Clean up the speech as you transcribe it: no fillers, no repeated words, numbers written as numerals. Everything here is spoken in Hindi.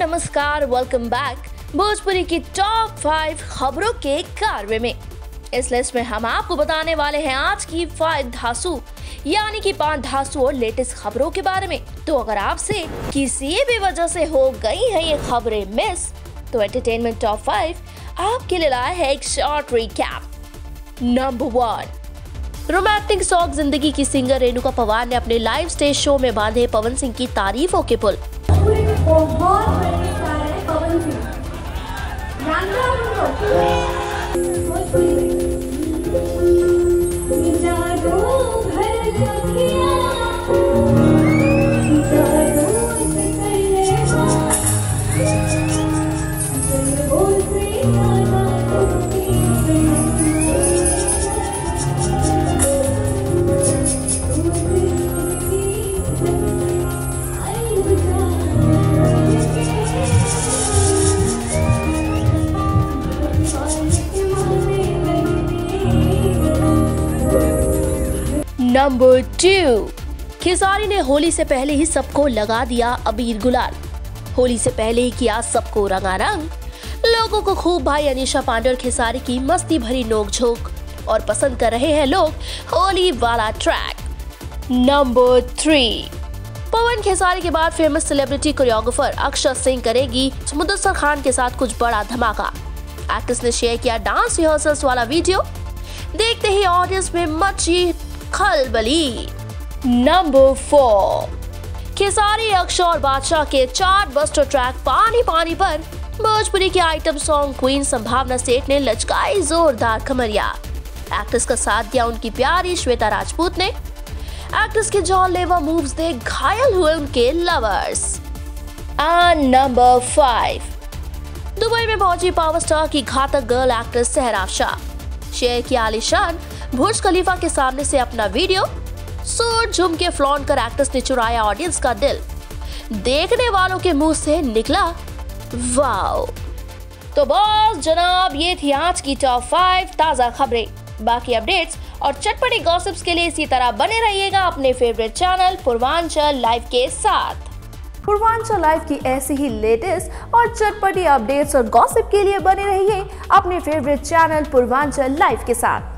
नमस्कार, वेलकम बैक भोजपुरी की टॉप 5 खबरों के कारवे में। इस लिस्ट में हम आपको बताने वाले हैं आज की 5 धांसू यानी कि 5 धांसू और लेटेस्ट खबरों के बारे में। तो अगर आपसे किसी भी वजह से हो गई है ये खबरें मिस, तो एंटरटेनमेंट टॉप 5 आपके लिए लाया है एक short recap. Number 1, romantic song जिंदगी की सिंगर रेणुका पवार ने अपने लाइव स्टेज शो में बांधे पवन सिंह की तारीफों के पुल। बहुत बड़े स्टार है पवन सिंह, जानते हो नंबर 2, खेसारी ने होली से पहले ही सबको लगा दिया अबीर गुलाल। होली से पहले ही किया सबको रंगारंग। लोगों को खूब भाई अनीशा पांडे और खेसारी की मस्ती भरी नोकझोंक और पसंद कर रहे हैं लोग होली वाला ट्रैक। नंबर 3, पवन खेसारी के बाद फेमस सेलिब्रिटी कोरियोग्राफर अक्षत सिंह करेगी मुदस्सर खान के साथ कुछ बड़ा धमाका। एक्ट्रेस ने शेयर किया डांस रिहर्सल्स वाला वीडियो। देखते ही ऑडियंस में मची खलबली। नंबर 4, खेसारी, अक्षय और बादशाह के चार्ट बस्टर ट्रैक पानी पानी पर भोजपुरी के आइटम सॉन्ग क्वीन संभावना सेठ ने लचकाई जोरदार कमरिया। एक्ट्रेस का साथ दिया उनकी प्यारी श्वेता राजपूत ने। एक्ट्रेस के जानलेवा मूव्स देख घायल हुए उनके लवर्स। नंबर 5, दुबई में पहुंची पावर स्टार की घातक गर्ल एक्ट्रेस सहरा शाह। शेयर किया आलिशान बुर्ज खलीफा के सामने से अपना वीडियो। सूट झुमके फ्लॉन्ट कर एक्ट्रेस ने चुराया ऑडियंस का दिल। देखने वालों के मुंह से निकला वाओ। तो बॉस जनाब, ये थी आज की टॉप 5 ताजा खबरें। बाकी अपडेट्स और चटपटी गॉसिप्स के लिए इसी तरह बने रहिएगा अपने फेवरेट चैनल पूर्वांचल लाइव के साथ। पूर्वांचल लाइव की ऐसी ही लेटेस्ट और चटपटी अपडेट्स और गॉसिप के लिए बने रहिए अपने फेवरेट चैनल पूर्वांचल लाइव के साथ।